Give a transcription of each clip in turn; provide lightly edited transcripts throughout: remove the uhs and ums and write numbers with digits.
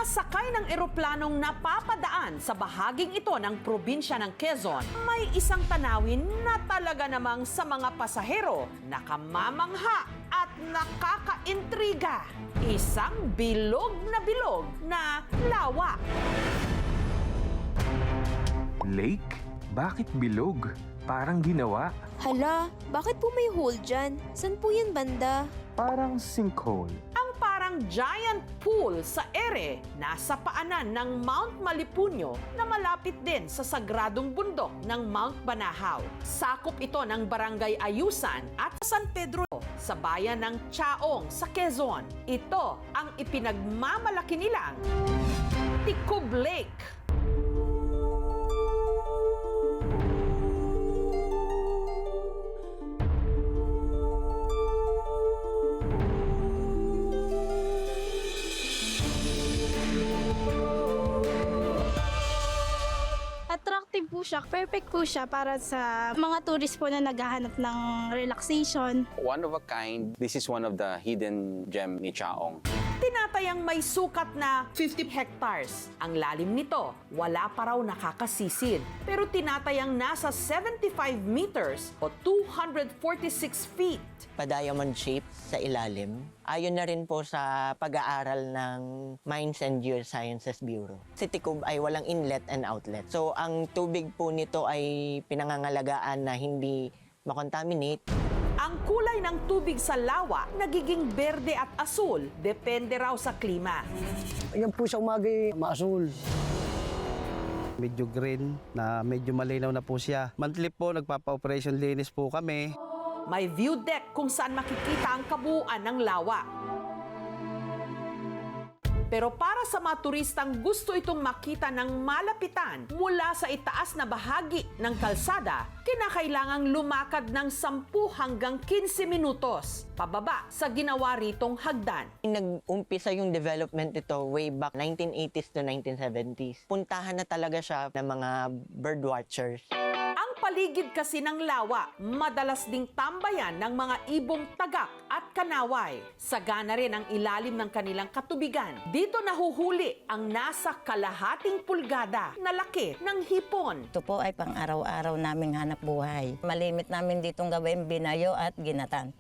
mga sakay ng eroplanong napapadaan sa bahaging ito ng probinsya ng Quezon, may isang tanawin na talaga namang sa mga pasahero nakamamangha at nakakaintriga. Isang bilog na lawa. Lake? Bakit bilog? Parang ginawa. Hala, bakit po may hole dyan? San po yan banda? Parang sinkhole. Ang parang giant pool sa ere nasa paanan ng Mount Malipuño na malapit din sa sagradong bundok ng Mount Banahaw. Sakop ito ng Barangay Ayusan at San Pedro sa bayan ng Chaong sa Quezon. Ito ang ipinagmamalaki nilang Ticub Lake. Attractive po siya. Perfect po siya para sa mga tourist po na naghahanap ng relaxation. One of a kind, this is one of the hidden gem ni Chaong. Tinatayang may sukat na 50 hectares. Ang lalim nito, wala pa raw nakakasisid. Pero tinatayang nasa 75 meters o 246 feet. Pa-diamond shape sa ilalim. Ayon na rin po sa pag-aaral ng Mines and Geosciences Bureau. Si Ticub ay walang inlet and outlet. So ang tubig po nito ay pinangangalagaan na hindi makontaminate. Ang kulay ng tubig sa lawa nagiging berde at asul, depende raw sa klima. Yan po sa umaga maasul. Medyo green na medyo malinaw na po siya. Monthly po nagpapa-operation linis po kami. May view deck kung saan makikita ang kabuuan ng lawa. Pero para sa mga turistang gusto itong makita ng malapitan mula sa itaas na bahagi ng kalsada, kinakailangang lumakad ng 10 hanggang 15 minutos pababa sa ginawa ritong hagdan. Nag-umpisa yung development nito way back 1980s to 1970s. Puntahan na talaga siya ng mga birdwatchers. Ang paligid kasi ng lawa, madalas ding tambayan ng mga ibong tagak at kanaway. Sagana rin ang ilalim ng kanilang katubigan. Dito nahuhuli ang nasa kalahating pulgada na laki ng hipon. Ito po ay pang-araw-araw naming hanap buhay. Malimit namin ditong gawin binayo at ginatan.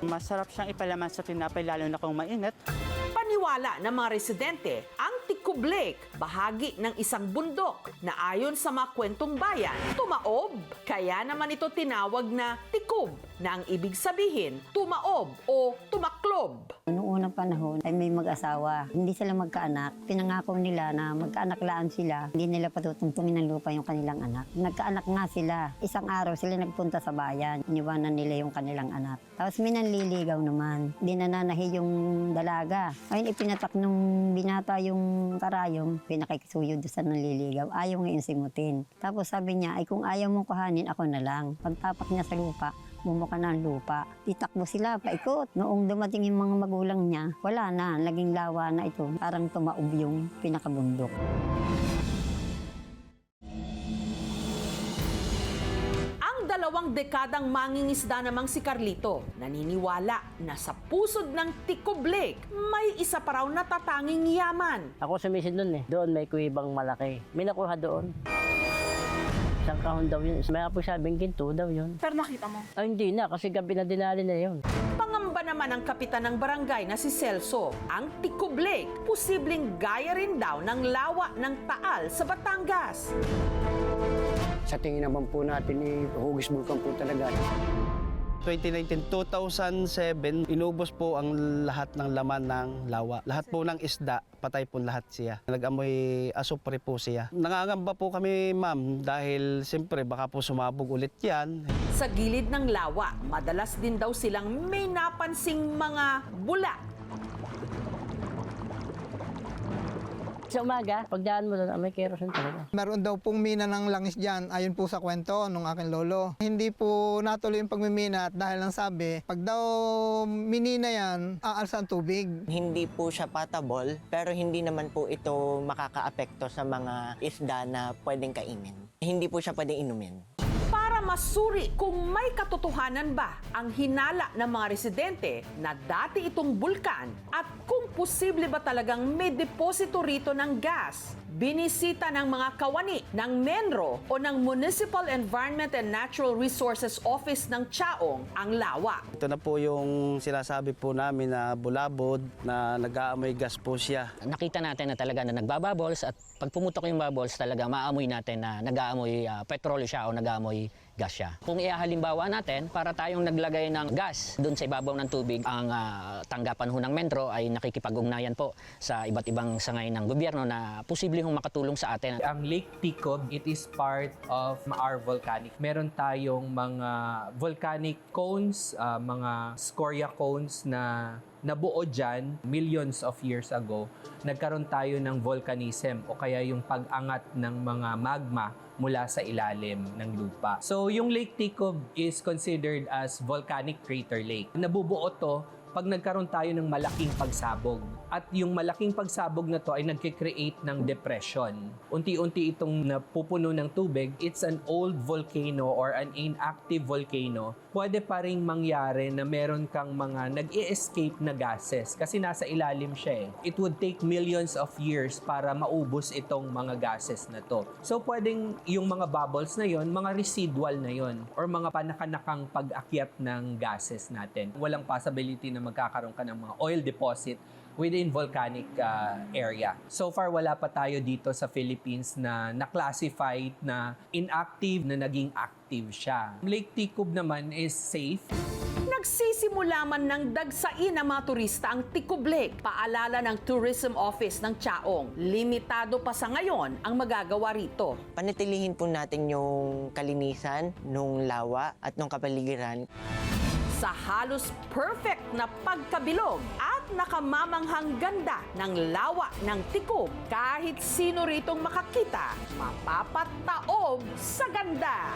Masarap siyang ipalaman sa tinapay lalo na kung mainit. Paniwala ng mga residente, ang Ticub Lake, bahagi ng isang bundok na ayon sa mga kwentong bayan, tumaob. Kaya naman ito tinawag na Ticub, na ang ibig sabihin, tumaob o tumaklob. Noong unang panahon ay may mag-asawa. Hindi sila magkaanak. Pinangako nila na magkaanak-laan sila. Hindi nila patutungtungin ng lupa yung kanilang anak. Nagkaanak nga sila. Isang araw sila nagpunta sa bayan. Iniwanan nila yung kanilang anak. Tapos minanliligaw naman. Dinananahi yung dalaga. Ayun, ipinatak nung binata yung karayom. Pinakikisuyo doon sa nanliligaw. Ayaw ngayon simutin. Tapos sabi niya, ay kung ayaw mong kuhanin, ako na lang. Pagtapak niya sa lupa, bumuka na ang lupa. Itakbo sila, paikot. Noong dumating yung mga magulang niya, wala na, naging lawa na ito. Parang tumaob yung pinakabundok. Ang 2 dekadang mangingisda namang si Carlito, naniniwala na sa pusod ng Ticub Lake, may isa pa raw natatanging yaman. Ako sumisid doon Doon may kuwibang malaki. May nakuha doon. Isang kahon daw yun. May po sabing ginto daw yun. Pero nakita mo? Ay, hindi na kasi gabi na dinali na yun. Pangamba naman ng kapitan ng barangay na si Celso, ang Ticub Lake, posibleng gaya rin daw ng lawa ng Taal sa Batangas. Sa tingin naman po natin, hugis bulkan po talaga. 2019-2007, inubos po ang lahat ng laman ng lawa. Lahat po ng isda, patay po lahat siya. Nag-amoy asupre po siya. Nangangamba po kami, ma'am, dahil siyempre baka po sumabog ulit yan. Sa gilid ng lawa, madalas din daw silang may napansing mga bula. Sa umaga, pagdaan mo doon, may kerosene talaga. Meron daw pong mina ng langis dyan, ayon po sa kwento nung aking lolo. Hindi po natuloy yung pagmimina at dahil lang sabi, pag daw minina yan, aalsa ang tubig. Hindi po siya patable, pero hindi naman po ito makakaapekto sa mga isda na pwedeng kainin. Hindi po siya pwedeng inumin. Para masuri kung may katotohanan ba ang hinala ng mga residente na dati itong bulkan at kung posible ba talagang may deposito rito ng gas. Binisita ng mga kawani ng MENRO o ng Municipal Environment and Natural Resources Office ng Chaong ang lawa. Ito na po yung sinasabi po namin na bulabod na nag-aamoy gas po siya. Nakita natin na talaga na nagbabubbles at pag pumutok yung bubbles talaga maamoy natin na nag-aamoy petrol siya o nag-aamoy gas siya. Kung ihahalimbawa natin, para tayong naglagay ng gas doon sa ibabaw ng tubig, ang tanggapan ho ng MENRO ay nakikipag-ugnayan po sa iba't ibang sangay ng gobyerno na posible hong makatulong sa atin. Ang Lake Ticob, it is part of our volcanic. Meron tayong mga volcanic cones, mga scoria cones na nabuo dyan millions of years ago. Nagkaroon tayo ng volcanism o kaya yung pag-angat ng mga magma mula sa ilalim ng lupa. So yung Lake Ticob is considered as volcanic crater lake. Nabubuo to pag nagkaroon tayo ng malaking pagsabog. At yung malaking pagsabog na to ay nagkikreate ng depression. Unti-unti itong napupuno ng tubig. It's an old volcano or an inactive volcano. Pwede pa rin mangyari na meron kang mga nag-i-escape na gases kasi nasa ilalim siya eh. It would take millions of years para maubos itong mga gases na to. So pwedeng yung mga bubbles na yon, mga residual na yon or mga panakanakang pag-akyat ng gases natin. Walang possibility na magkakaroon ka ng mga oil deposit within volcanic area. So far, wala pa tayo dito sa Philippines na na-classified na inactive na naging active siya. Lake Ticob naman is safe. Nagsisimula man ng dagsain ng mga turista ang Ticob Lake, paalala ng Tourism Office ng Chaong. Limitado pa sa ngayon ang magagawa rito. Panatilihin po natin yung kalinisan nung lawa at nung kapaligiran. Sa halos perfect na pagkabilog at nakamamanghang ganda ng lawa ng Ticob, kahit sino ritong makakita, mapapataob sa ganda.